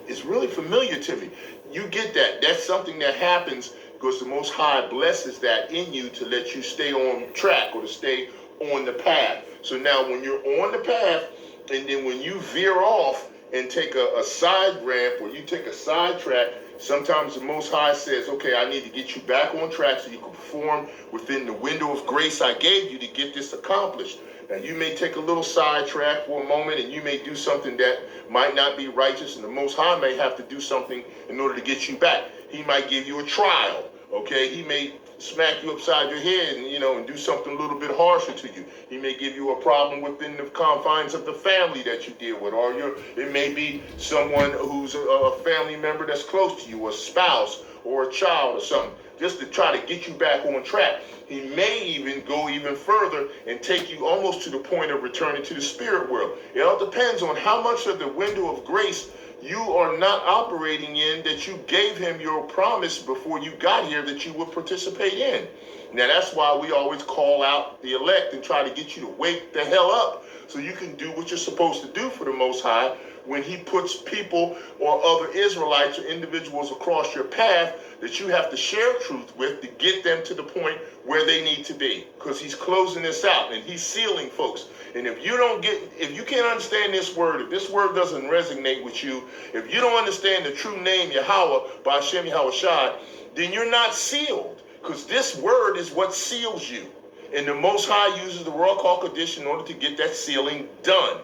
familiar to me. You get that. That's something that happens because the Most High blesses that in you to let you stay on track or to stay on the path. So now when you're on the path, and then when you veer off and take a side ramp or you take a side track, sometimes the Most High says, okay, I need to get you back on track so you can perform within the window of grace I gave you to get this accomplished. Now, you may take a little side track for a moment, and you may do something that might not be righteous, and the Most High may have to do something in order to get you back. He might give you a trial, okay? He may smack you upside your head and do something a little bit harsher to you. He may give you a problem within the confines of the family that you deal with, or it may be someone who's a family member that's close to you, a spouse or a child or something, just to try to get you back on track. He may even go even further and take you almost to the point of returning to the spirit world. It all depends on how much of the window of grace you are not operating in that you gave him your promise before you got here that you would participate in. Now, that's why we always call out the elect and try to get you to wake the hell up so you can do what you're supposed to do for the Most High when he puts people or other Israelites or individuals across your path that you have to share truth with to get them to the point where they need to be, because he's closing this out and he's sealing folks. And if you can't understand this word, if this word doesn't resonate with you, if you don't understand the true name YAHAWAH Bahasham Yahawashi, then you're not sealed, because this word is what seals you. And the Most High uses the Royal Call Condition in order to get that sealing done.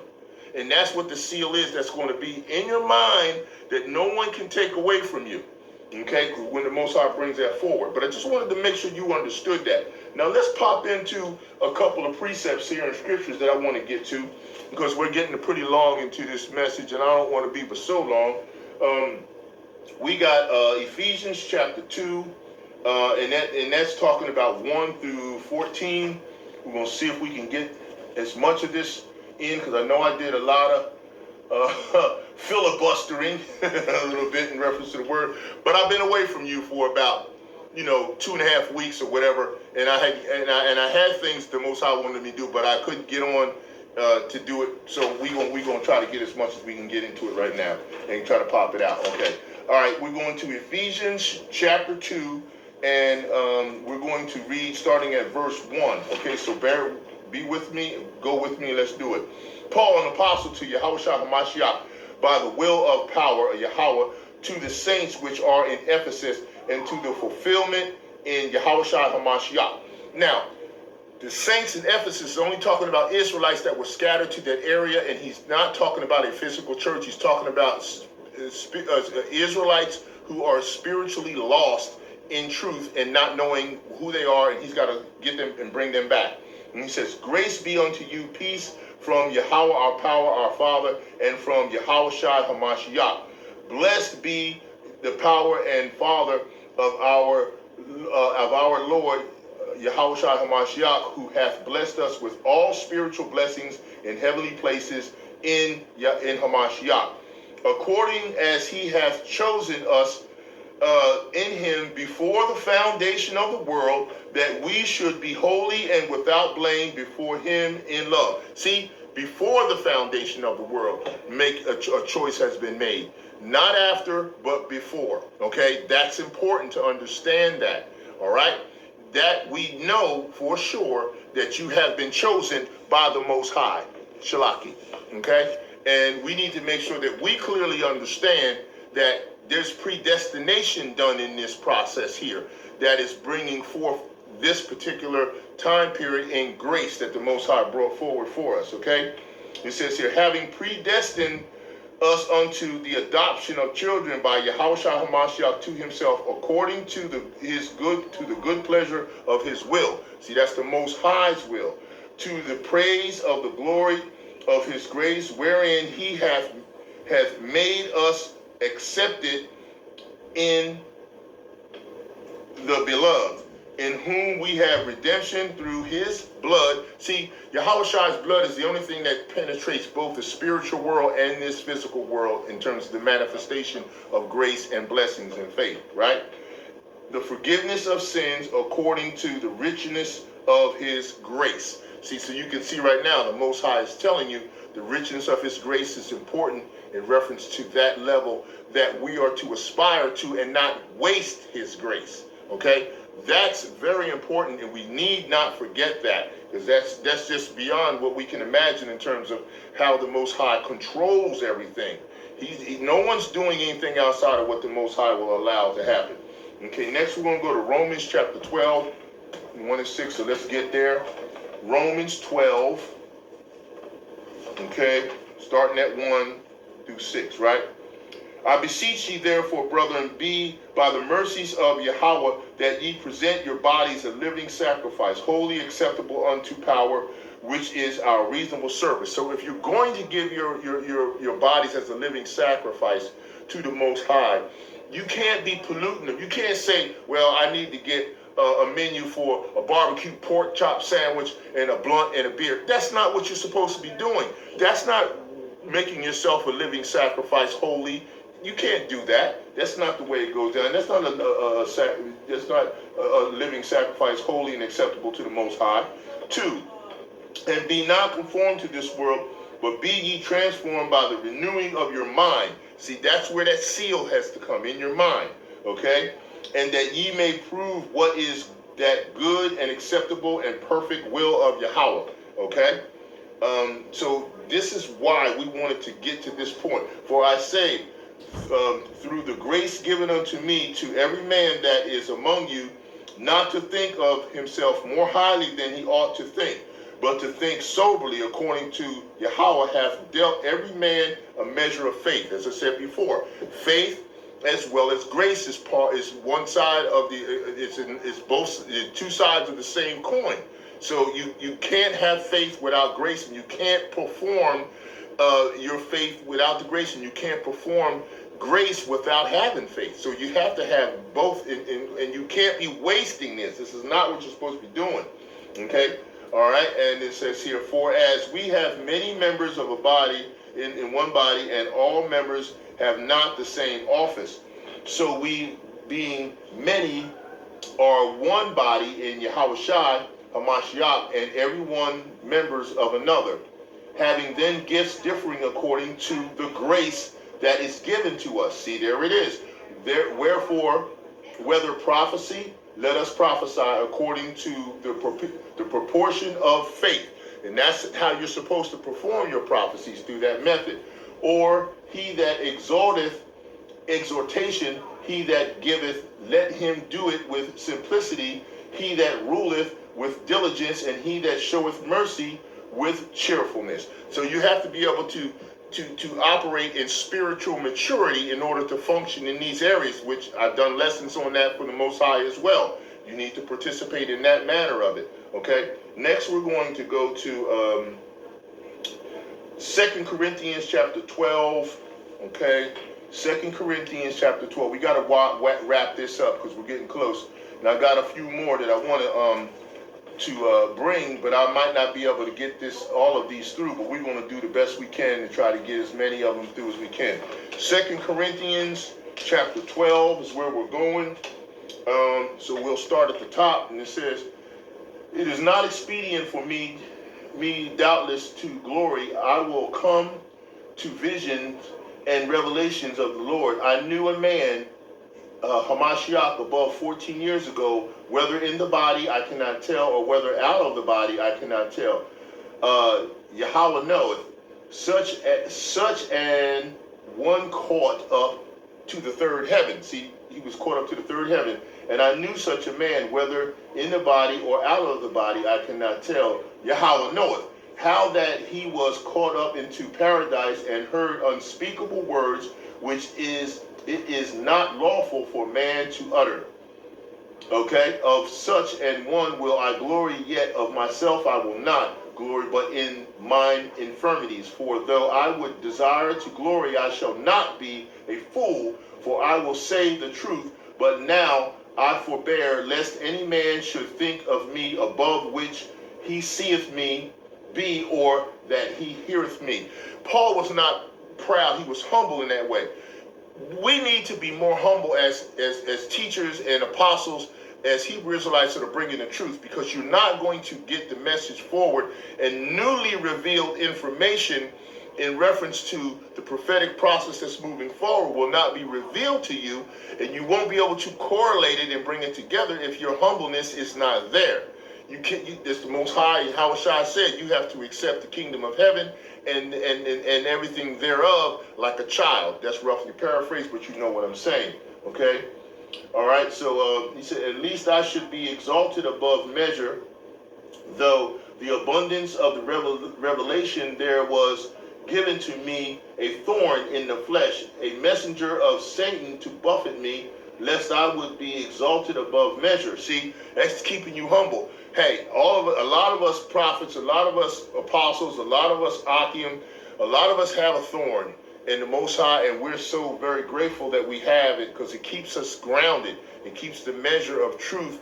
And that's what the seal is, that's going to be in your mind that no one can take away from you. Okay, when the Most High brings that forward. But I just wanted to make sure you understood that. Now let's pop into a couple of precepts here in scriptures that I want to get to, because we're getting pretty long into this message and I don't want to be for so long. We got Ephesians Chapter 2, and that's talking about 1 through 14. We're going to see if we can get as much of this in, because I know I did a lot of filibustering a little bit in reference to the word, but I've been away from you for about 2.5 weeks or whatever, and I had things the Most High wanted me to do, but I couldn't get on to do it. So we gonna try to get as much as we can get into it right now and try to pop it out. Okay, all right, we're going to Ephesians Chapter 2, and we're going to read starting at verse 1. Okay, so be with me, go with me, let's do it. Paul, an apostle to Yahawashi Hamashiach, by the will of power of Yahweh, to the saints which are in Ephesus, and to the fulfillment in Yahawashi Hamashiach. Now, the saints in Ephesus is only talking about Israelites that were scattered to that area, and he's not talking about a physical church. He's talking about Israelites who are spiritually lost in truth and not knowing who they are, and he's got to get them and bring them back. And he says, grace be unto you, peace from Yahweh our power, our Father, and from Yahawashi Hamashiach. Blessed be the power and Father of our Lord Yahawashi Hamashiach, who hath blessed us with all spiritual blessings in heavenly places in Hamashiach, according as he hath chosen us in him before the foundation of the world, that we should be holy and without blame before him in love. See, before the foundation of the world, make a choice has been made. Not after, but before. Okay, that's important to understand that. All right, that we know for sure that you have been chosen by the Most High, Shalaki. Okay, and we need to make sure that we clearly understand that there's predestination done in this process here that is bringing forth this particular time period in grace that the Most High brought forward for us. Okay, it says here, having predestined us unto the adoption of children by Yahawashi Hamashiach to himself, according to the good pleasure of his will. See, that's the Most High's will. To the praise of the glory of his grace, wherein he hath made us accepted in the beloved, in whom we have redemption through his blood. See, Yahawashi's blood is the only thing that penetrates both the spiritual world and this physical world in terms of the manifestation of grace and blessings and faith, right? The forgiveness of sins according to the richness of his grace. See, so you can see right now the Most High is telling you the richness of his grace is important in reference to that level that we are to aspire to and not waste his grace. Okay, that's very important, and we need not forget that, because that's just beyond what we can imagine in terms of how the Most High controls everything. No one's doing anything outside of what the Most High will allow to happen. Okay, next we're going to go to Romans chapter 12, 1 and 6, so let's get there. Romans 12, okay, starting at 1 through 6, right? I beseech ye therefore, brethren, be by the mercies of Yahawah, that ye present your bodies a living sacrifice, wholly acceptable unto power, which is our reasonable service. So if you're going to give your bodies as a living sacrifice to the Most High, you can't be polluting them. You can't say, well, I need to get a menu for a barbecue pork chop sandwich and a blunt and a beer. That's not what you're supposed to be doing. That's not making yourself a living sacrifice holy. You can't do that. That's not the way it goes down. That's not a living sacrifice holy and acceptable to the Most High. 2, and be not conformed to this world, but be ye transformed by the renewing of your mind. See, that's where that seal has to come, in your mind, okay? And that ye may prove what is that good and acceptable and perfect will of Yahawah, okay? So this is why we wanted to get to this point. For I say, through the grace given unto me, to every man that is among you, not to think of himself more highly than he ought to think, but to think soberly, according to Yahawah hath dealt every man a measure of faith. As I said before, faith as well as grace is one side of it's both two sides of the same coin. So you can't have faith without grace, and you can't perform your faith without the grace, and you can't perform grace without having faith. So you have to have both, and you can't be wasting this. This is not what you're supposed to be doing. Okay? All right? And it says here, for as we have many members of a body, in one body, and all members have not the same office, so we, being many, are one body in Yahawashi Hamashiach, and every one members of another, having then gifts differing according to the grace that is given to us. See, there it is. Wherefore, whether prophecy, let us prophesy according to the proportion of faith. And that's how you're supposed to perform your prophecies, through that method. Or he that exhorteth, exhortation, he that giveth, let him do it with simplicity, he that ruleth with diligence, and he that showeth mercy with cheerfulness. So you have to be able to operate in spiritual maturity in order to function in these areas, which I've done lessons on that for the Most High as well. You need to participate in that manner of it. Okay. Next, we're going to go to 2 Corinthians chapter 12. Okay. 2 Corinthians chapter 12. We got to wrap this up because we're getting close. And I got a few more that I want to bring, but I might not be able to get all of these through, but we're going to do the best we can to try to get as many of them through as we can. 2 Corinthians chapter 12 is where we're going. So we'll start at the top, and it says, it is not expedient for me me doubtless to glory, I will come to visions and revelations of the Lord. I knew a man, Hamashiach, above 14 years ago, whether in the body I cannot tell, or whether out of the body I cannot tell. Yahweh knoweth, such an one caught up to the third heaven. See, he was caught up to the third heaven. And I knew such a man, whether in the body or out of the body, I cannot tell. Yahweh knoweth, how that he was caught up into paradise and heard unspeakable words, which it is not lawful for man to utter. Okay, of such an one will I glory, yet of myself I will not glory, but in mine infirmities. For though I would desire to glory, I shall not be a fool, for I will say the truth. But now I forbear, lest any man should think of me above which he seeth me be, or that he heareth me. Paul was not proud, he was humble in that way. We need to be more humble as teachers and apostles, as Hebrew Israelites that are bringing the truth, because you're not going to get the message forward, and newly revealed information in reference to the prophetic process that's moving forward will not be revealed to you, and you won't be able to correlate it and bring it together if your humbleness is not there. You can't. It's the Most High, Yahawashi said, you have to accept the kingdom of heaven and everything thereof like a child. That's roughly paraphrased, but you know what I'm saying. Okay. All right. So he said, at least I should be exalted above measure, though the abundance of the revelation there was given to me a thorn in the flesh, a messenger of Satan to buffet me, lest I would be exalted above measure. See, that's keeping you humble. Hey, a lot of us prophets, a lot of us apostles, a lot of us Akim, a lot of us have a thorn in the Most High, and we're so very grateful that we have it, because it keeps us grounded. It keeps the measure of truth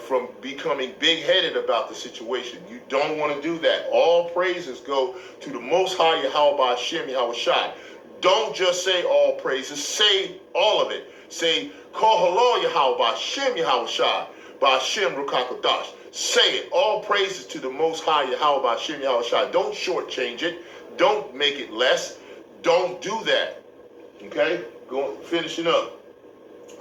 from becoming big-headed about the situation. You don't want to do that. All praises go to the Most High, YAHAWAH Bahasham Yahawashi. Don't just say all praises. Say all of it. Say, Kol Halal YAHAWAH Bahasham Yahawashi, Bahasham Rukakodash. Say it. All praises to the Most High, YAHAWAH Bahasham Yahawashi. Don't shortchange it. Don't make it less. Don't do that. Okay? Finishing up.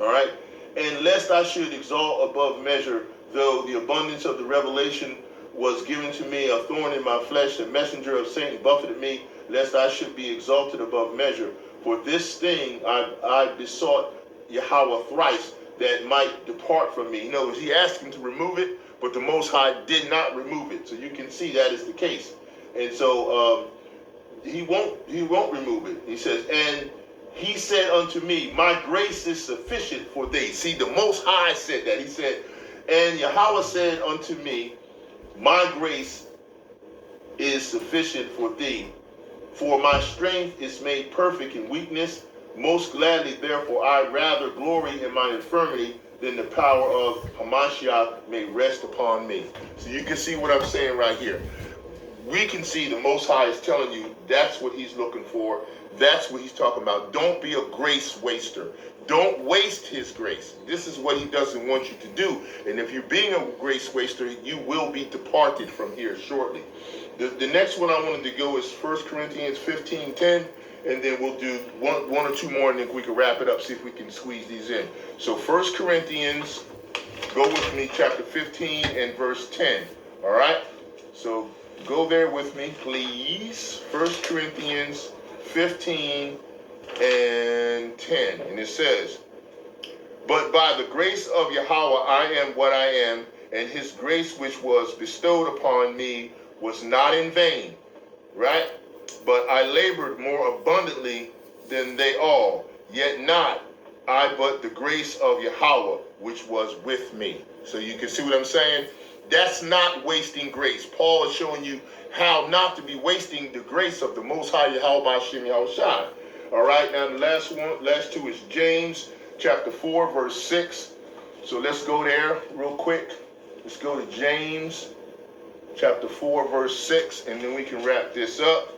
All right? And lest I should exalt above measure, though the abundance of the revelation was given to me, a thorn in my flesh, a messenger of Satan buffeted me, lest I should be exalted above measure. For this thing I besought Yahweh thrice, that might depart from me. You know, he asked him to remove it, but the Most High did not remove it. So you can see that is the case. And so he won't remove it. He says, and he said unto me, my grace is sufficient for thee. See, the Most High said that. He said, and Yahweh said unto me, my grace is sufficient for thee, for my strength is made perfect in weakness. Most gladly, therefore, I rather glory in my infirmity, than the power of Hamashiach may rest upon me. So you can see what I'm saying right here. We can see the Most High is telling you that's what he's looking for. That's what he's talking about. Don't be a grace waster. Don't waste his grace. This is what he doesn't want you to do. And if you're being a grace waster, you will be departed from here shortly. The next one I wanted to go is 1 Corinthians 15:10. And then we'll do one or two more, and then we can wrap it up, see if we can squeeze these in. So 1 Corinthians, go with me, chapter 15 and verse 10. All right? So go there with me, please. 1 Corinthians 15 and 10. And it says, but by the grace of Yahweh I am what I am, and his grace which was bestowed upon me was not in vain. Right? But I labored more abundantly than they all, yet not I, but the grace of Yahweh, which was with me. So you can see what I'm saying? That's not wasting grace. Paul is showing you how not to be wasting the grace of the Most High YAHAWAH Bahasham Yahawashi. All right, now the last two is James chapter 4, verse 6. So let's go there real quick. Let's go to James chapter 4, verse 6, and then we can wrap this up.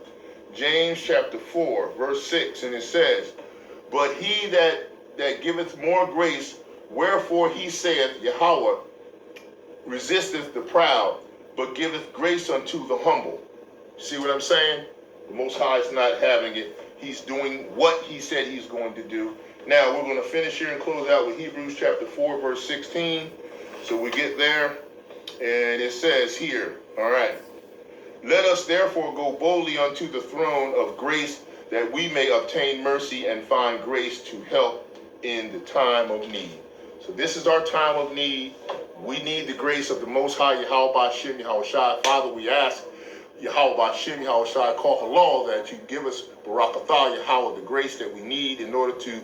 James chapter 4, verse 6, and it says, but he that giveth more grace, wherefore he saith, Yahweh resisteth the proud, but giveth grace unto the humble. See what I'm saying? The Most High is not having it. He's doing what he said he's going to do. Now, we're going to finish here and close out with Hebrews chapter 4, verse 16. So we get there, and it says here, all right, let us therefore go boldly unto the throne of grace, that we may obtain mercy and find grace to help in the time of need. So this is our time of need. We need the grace of the Most High, YAHAWAH Bahasham Yahawashi. Father, we ask YAHAWAH Bahasham Yahawashi, call halal, that you give us Barakatah Yahweh, the grace that we need in order to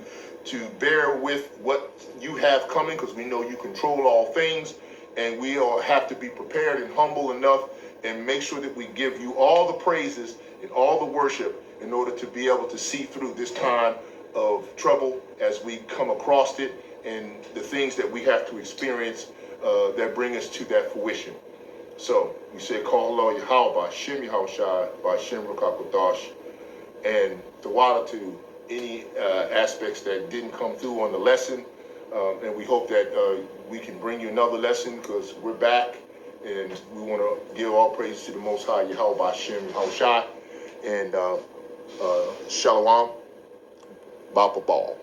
bear with what you have coming, because we know you control all things, and we all have to be prepared and humble enough and make sure that we give you all the praises and all the worship in order to be able to see through this time of trouble as we come across it, and the things that we have to experience that bring us to that fruition. So we say, call Allah YAHAWAH Bahasham Yahawashi, Bahasham Rakakodash, and the water to any aspects that didn't come through on the lesson. And we hope that we can bring you another lesson, because we're back, and we want to give all praise to the Most High, YAHAWAH Bahasham Yahawashi, and Shalom, Baba Ball.